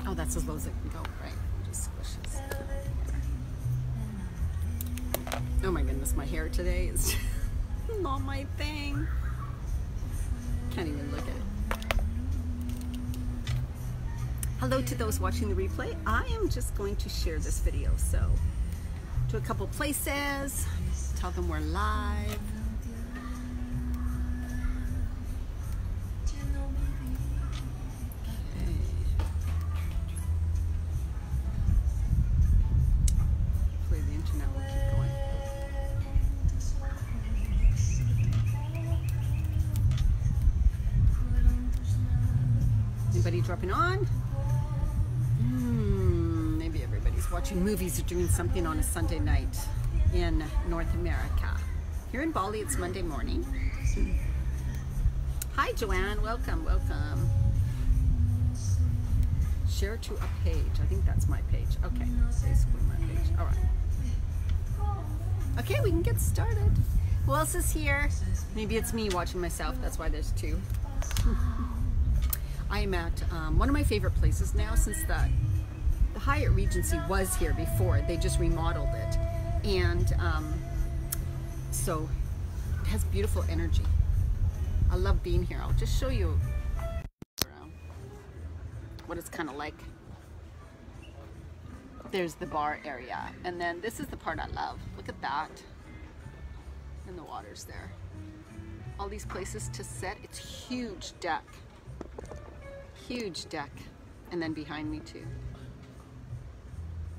Oh, that's as low as it can go, right? Just squishes. Oh my goodness, my hair today is not my thing. Can't even look at it. Hello to those watching the replay. I am just going to share this video, so to a couple places, tell them we're live. Anybody dropping on? Maybe everybody's watching movies or doing something on a Sunday night in North America. Here in Bali, it's Monday morning. Hi, Joanne. Welcome, welcome. Share to a page. I think that's my page. Okay, basically my page. All right. Okay, we can get started. Who else is here? Maybe it's me watching myself. That's why there's two. I am at one of my favorite places now, since the Hyatt Regency was here before. They just remodeled it, and so it has beautiful energy. I love being here. I'll just show you what it's kind of like. There's the bar area, and then this is the part I love. Look at that, and the water's there. All these places to sit. It's huge deck. Huge deck, and then behind me too.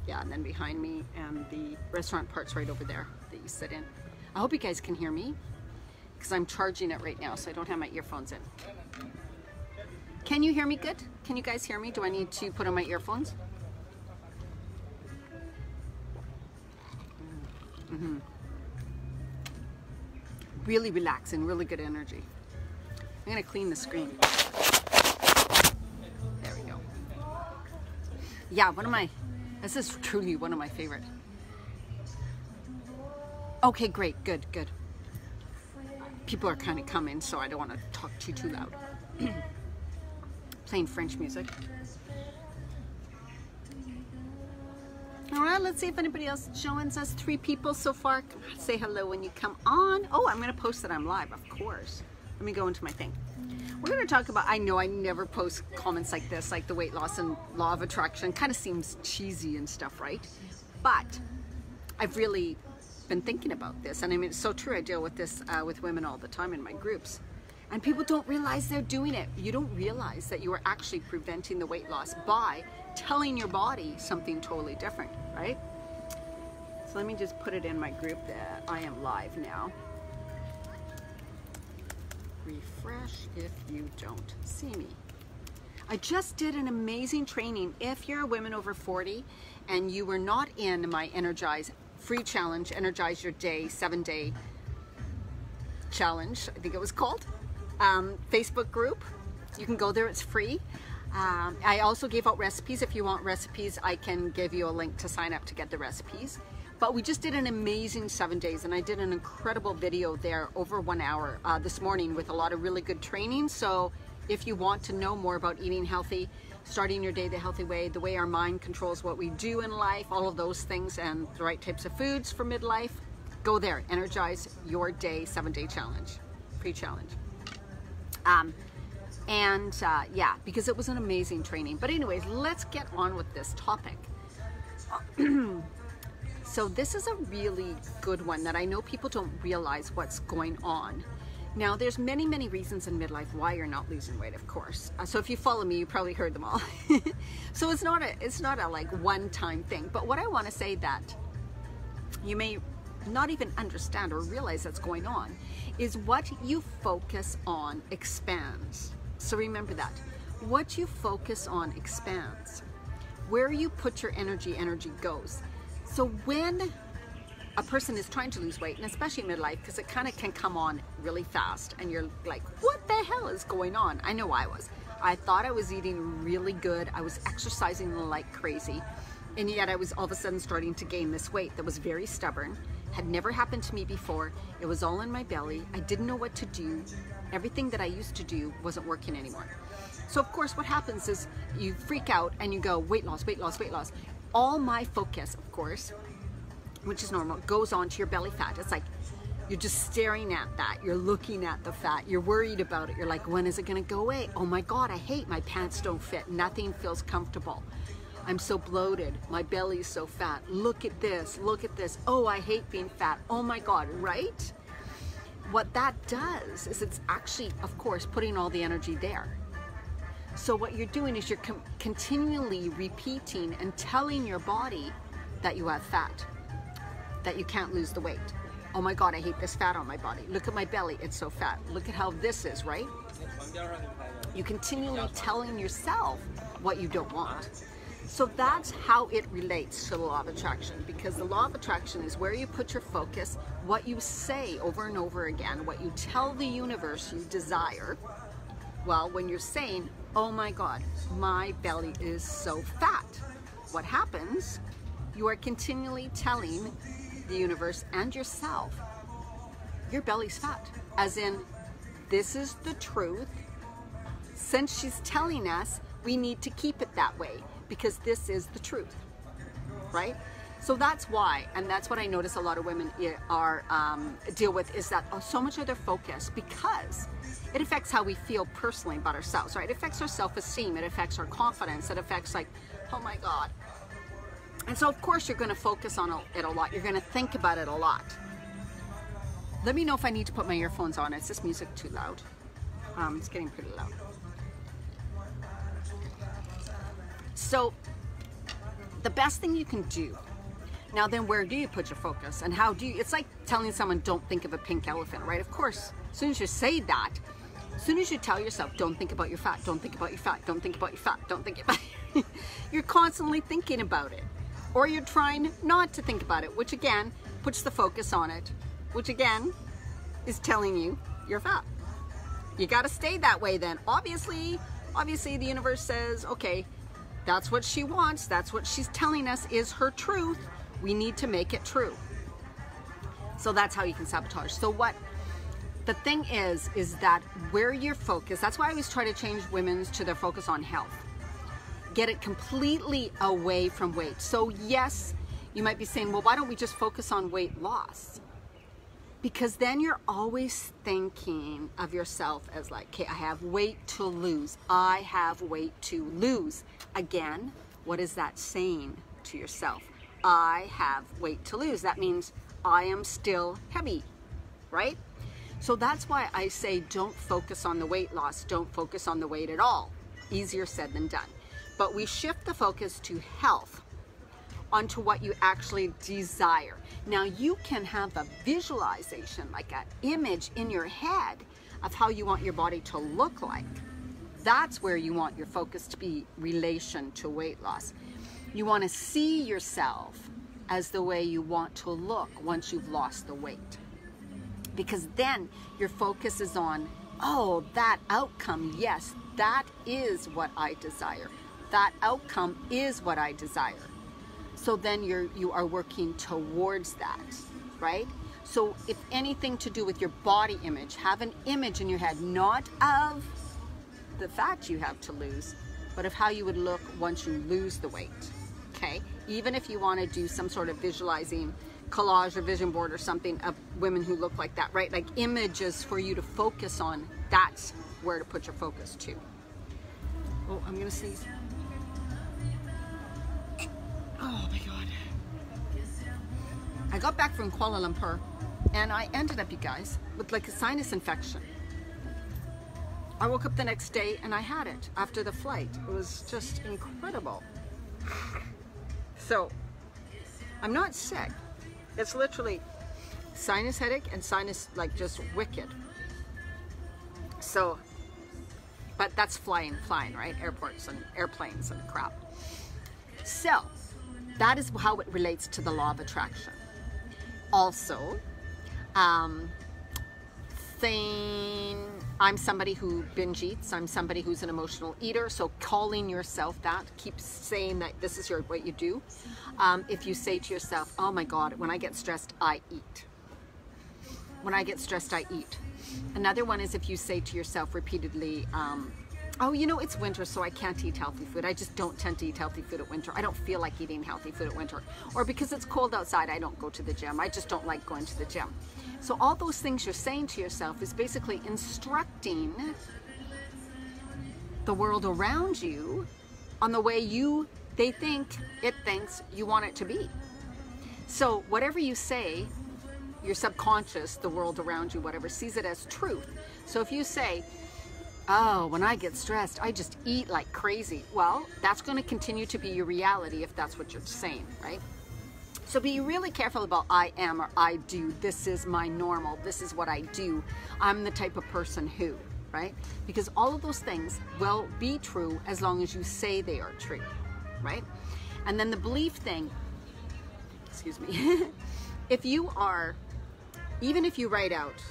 Yeah, and then behind me, and the restaurant part's right over there that you sit in. I hope you guys can hear me, because I'm charging it right now, so I don't have my earphones in. Can you hear me good? Can you guys hear me? Do I need to put on my earphones? Really relaxing, really good energy. I'm gonna clean the screen. Yeah, this is truly one of my favorite. Okay, great, good, good. People are kind of coming, so I don't want to talk too loud. Playing French music. All right, let's see if anybody else joins us. 3 people so far. Say hello when you come on. Oh, I'm gonna post that I'm live, of course. Let me go into my thing. We're going to talk about, I know I never post comments like this, like the weight loss and law of attraction. Kind of seems cheesy and stuff, right? But I've really been thinking about this. And I mean, it's so true. I deal with this with women all the time in my groups. And people don't realize they're doing it. You don't realize that you are actually preventing the weight loss by telling your body something totally different, right? So let me just put it in my group that I am live now. Refresh if you don't see me. I just did an amazing training. If you're a woman over 40 and you were not in my Energize free challenge, Energize Your Day 7-day challenge, I think it was called, Facebook group, you can go there, it's free. I also gave out recipes. If you want recipes, I can give you a link to sign up to get the recipes. But we just did an amazing 7 days, and I did an incredible video there over 1 hour this morning with a lot of really good training. So if you want to know more about eating healthy, starting your day the healthy way, the way our mind controls what we do in life, all of those things, and the right types of foods for midlife, go there. Energize Your Day 7-day challenge, pre-challenge. Yeah, because it was an amazing training. But anyways, let's get on with this topic. So this is a really good one that I know people don't realize what's going on. Now, there's many reasons in midlife why you're not losing weight, of course. So if you follow me, you probably heard them all. So it's not a like one-time thing. But what I want to say that you may not even understand or realize that's going on is what you focus on expands. So remember that. What you focus on expands. Where you put your energy goes. So when a person is trying to lose weight, and especially midlife, because it kind of can come on really fast, and you're like, what the hell is going on? I know I was. I thought I was eating really good. I was exercising like crazy. And yet I was all of a sudden starting to gain this weight that was very stubborn, had never happened to me before. It was all in my belly. I didn't know what to do. Everything that I used to do wasn't working anymore. So of course what happens is you freak out and you go weight loss, weight loss, weight loss. All my focus, of course, which is normal, goes on to your belly fat. It's like you're just staring at that. You're looking at the fat. You're worried about it. You're like, when is it going to go away? Oh my God, I hate my pants don't fit. Nothing feels comfortable. I'm so bloated. My belly's so fat. Look at this. Look at this. Oh, I hate being fat. Oh my God, right? What that does is it's actually, of course, putting all the energy there. So what you're doing is you're continually repeating and telling your body that you have fat, that you can't lose the weight. Oh my God, I hate this fat on my body. Look at my belly, it's so fat. Look at how this is, right? You continually telling yourself what you don't want. So that's how it relates to the law of attraction, because the law of attraction is where you put your focus, what you say over and over again, what you tell the universe you desire. Well, when you're saying, oh my God, my belly is so fat, what happens? You are continually telling the universe and yourself, your belly's fat. As in, this is the truth. Since she's telling us, we need to keep it that way because this is the truth, right? So that's why, and that's what I notice a lot of women are deal with, is that so much of their focus, because it affects how we feel personally about ourselves, right? It affects our self-esteem, it affects our confidence, it affects like, oh my God. And so of course you're gonna focus on it a lot, you're gonna think about it a lot. Let me know if I need to put my earphones on. Is this music too loud? It's getting pretty loud. So the best thing you can do, now then where do you put your focus and how do you, it's like telling someone don't think of a pink elephant, right? Of course, as soon as you say that, as soon as you tell yourself don't think about your fat, don't think about your fat, don't think about your fat, don't think about it, you're constantly thinking about it. Or you're trying not to think about it, which again puts the focus on it, which again is telling you you're fat. You got to stay that way then. Obviously the universe says, okay, that's what she wants, that's what she's telling us is her truth. We need to make it true. So that's how you can sabotage. So what the thing is that where you're focused, that's why I always try to change women's to their focus on health. Get it completely away from weight. So yes, you might be saying, well, why don't we just focus on weight loss? Because then you're always thinking of yourself as like, okay, I have weight to lose. I have weight to lose. Again, what is that saying to yourself? I have weight to lose. That means I am still heavy, right? So that's why I say don't focus on the weight loss. Don't focus on the weight at all. Easier said than done. But we shift the focus to health, onto what you actually desire. Now you can have a visualization, like an image in your head of how you want your body to look like. That's where you want your focus to be, relation to weight loss. You want to see yourself as the way you want to look once you've lost the weight. Because then your focus is on, oh, that outcome, yes, that is what I desire. That outcome is what I desire. So then you are working towards that, right? So if anything to do with your body image, have an image in your head, not of the fat you have to lose, but of how you would look once you lose the weight, okay? Even if you want to do some sort of visualizing collage or vision board or something of women who look like that, right? Like images for you to focus on, that's where to put your focus to. Oh, I'm gonna sneeze. Oh my God. I got back from Kuala Lumpur and I ended up, you guys, with like a sinus infection. I woke up the next day and I had it after the flight. It was just incredible. So, I'm not sick. It's literally sinus headache and sinus like just wicked. So, but that's flying, right? Airports and airplanes and crap. So, that is how it relates to the law of attraction. Also, I'm somebody who binge eats. I'm somebody who's an emotional eater. So calling yourself that, keep saying that this is what you do. If you say to yourself, oh my God, when I get stressed, I eat. when I get stressed, I eat. Another one is if you say to yourself repeatedly, oh, you know, it's winter, so I can't eat healthy food. I just don't tend to eat healthy food at winter. I don't feel like eating healthy food at winter. Or because it's cold outside, I don't go to the gym. I just don't like going to the gym. So all those things you're saying to yourself is basically instructing the world around you on the way it thinks you want it to be. So whatever you say, your subconscious, the world around you, whatever, sees it as truth. So if you say, oh, when I get stressed, I just eat like crazy. Well, that's going to continue to be your reality if that's what you're saying, right? So be really careful about I am or I do. This is my normal. This is what I do. I'm the type of person who, right? Because all of those things will be true as long as you say they are true, right? And then the belief thing, excuse me, even if you write out,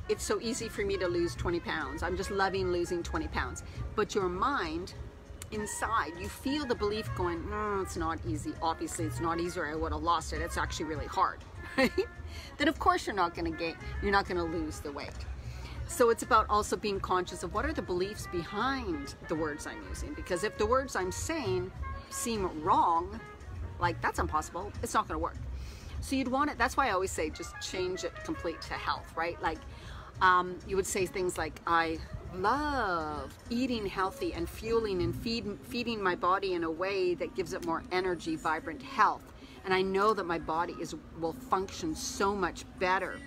it's so easy for me to lose 20 pounds. I'm just loving losing 20 pounds. But your mind, inside, you feel the belief going, no, it's not easy. Obviously, it's not easy or I would have lost it. It's actually really hard, right? Then of course you're not going to lose the weight. So it's about also being conscious of what are the beliefs behind the words I'm using. Because if the words I'm saying seem wrong, like that's impossible, it's not going to work. So you'd want it, that's why I always say just change it complete to health, right? Like you would say things like, I love eating healthy and fueling and feeding my body in a way that gives it more energy, vibrant health. And I know that my body will function so much better,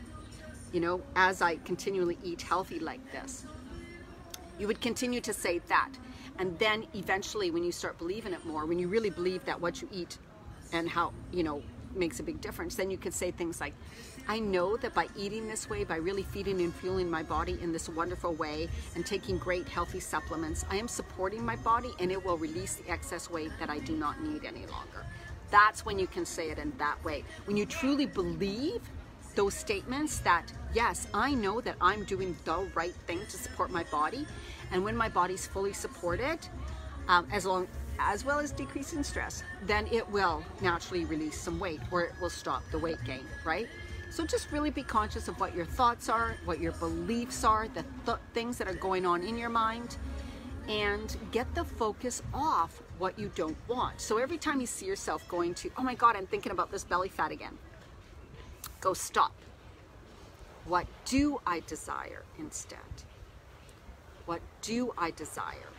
you know, as I continually eat healthy like this. You would continue to say that. And then eventually when you start believing it more, when you really believe that what you eat and how, you know, makes a big difference, then you could say things like, I know that by eating this way, by really feeding and fueling my body in this wonderful way and taking great healthy supplements, I am supporting my body and it will release the excess weight that I do not need any longer. That's when you can say it in that way. When you truly believe those statements that, yes, I know that I'm doing the right thing to support my body, and when my body's fully supported, as well as decreasing stress, then it will naturally release some weight, or it will stop the weight gain, right? So just really be conscious of what your thoughts are, what your beliefs are, the things that are going on in your mind, and get the focus off what you don't want. So every time you see yourself going to, oh my God, I'm thinking about this belly fat again, go stop. What do I desire instead? What do I desire?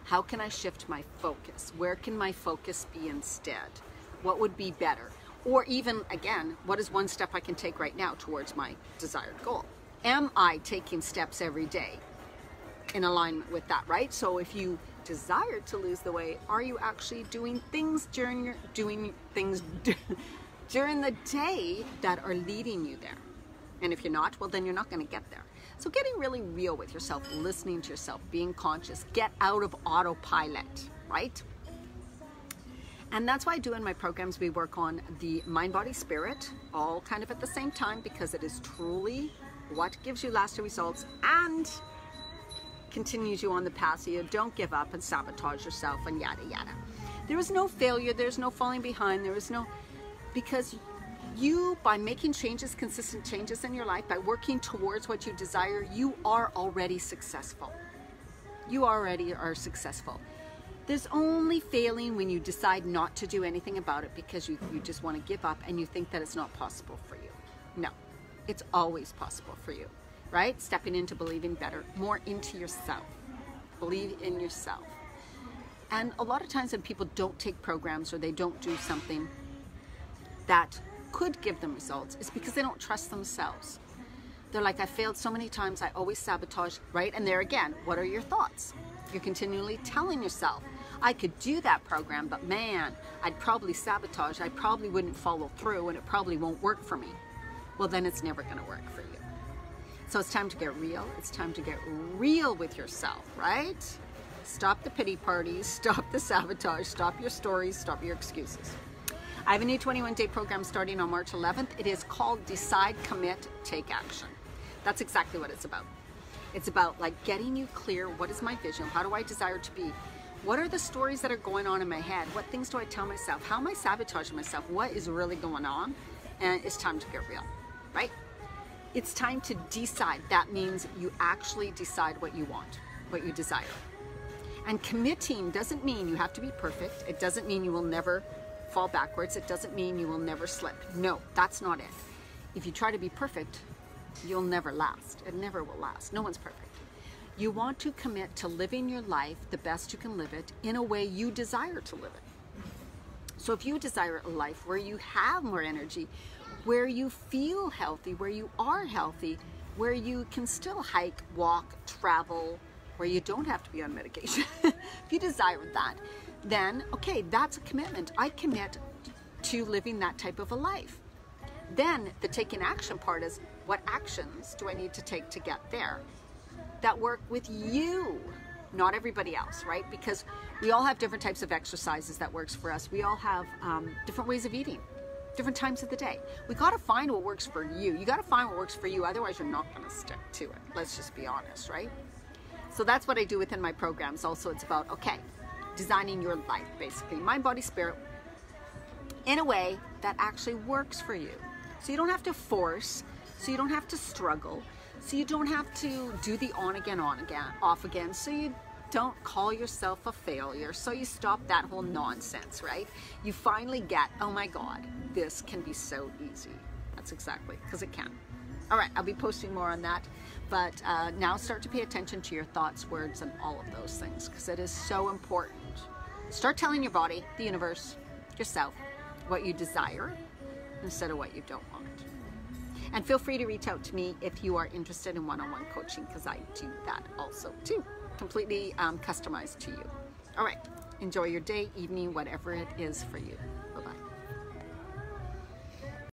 How can I shift my focus? Where can my focus be instead? What would be better? Or even, again, what is one step I can take right now towards my desired goal? Am I taking steps every day in alignment with that, right? So if you desire to lose the weight, are you actually doing things during the day that are leading you there? And if you're not, well, then you're not going to get there. So getting really real with yourself, listening to yourself, being conscious, get out of autopilot, right? And that's why I do in my programs, we work on the mind, body, spirit, all kind of at the same time, because it is truly what gives you lasting results and continues you on the path so you don't give up and sabotage yourself and yada, yada. There is no failure. There's no falling behind. There is no, because you, by making changes, consistent changes in your life, by working towards what you desire, you are already successful. You already are successful. There's only failing when you decide not to do anything about it because you just want to give up and you think that it's not possible for you. No, it's always possible for you, right? Stepping into believing better, more into yourself. Believe in yourself. And a lot of times when people don't take programs or they don't do something that could give them results, it's because they don't trust themselves. They're like, I failed so many times, I always sabotage, right? And there again, what are your thoughts? You're continually telling yourself, I could do that program, but man, I'd probably sabotage, I probably wouldn't follow through, and it probably won't work for me. Well, then it's never gonna work for you. So it's time to get real. It's time to get real with yourself, right? Stop the pity parties, stop the sabotage, stop your stories, stop your excuses. I have a new 21-day program starting on March 11th. It is called Decide, Commit, Take Action. That's exactly what it's about. It's about like getting you clear, what is my vision? How do I desire to be? What are the stories that are going on in my head? What things do I tell myself? How am I sabotaging myself? What is really going on? And it's time to get real. right? It's time to decide. That means you actually decide what you want, what you desire. And committing doesn't mean you have to be perfect. It doesn't mean you will never fall backwards. It doesn't mean you will never slip. No, that's not it. If you try to be perfect, you'll never last. It never will last. No one's perfect. You want to commit to living your life the best you can live it in a way you desire to live it. So if you desire a life where you have more energy, where you feel healthy, where you are healthy, where you can still hike, walk, travel, where you don't have to be on medication. If you desire that, then okay, that's a commitment. I commit to living that type of a life. Then the taking action part is, what actions do I need to take to get there that work with you, not everybody else, right? Because we all have different types of exercises that works for us. We all have different ways of eating, different times of the day. We got to find what works for you. You got to find what works for you. Otherwise, you're not going to stick to it. Let's just be honest, right? So that's what I do within my programs. Also, it's about, okay, designing your life, basically, mind, body, spirit, in a way that actually works for you. So you don't have to force, so you don't have to struggle, so you don't have to do the on again, off again, so you don't call yourself a failure, so you stop that whole nonsense, right? You finally get, oh my God, this can be so easy. That's exactly, because it can. All right, I'll be posting more on that, but now start to pay attention to your thoughts, words, and all of those things, because it is so important. Start telling your body, the universe, yourself, what you desire instead of what you don't want. And feel free to reach out to me if you are interested in one-on-one coaching, because I do that also too, completely customized to you. All right, enjoy your day, evening, whatever it is for you.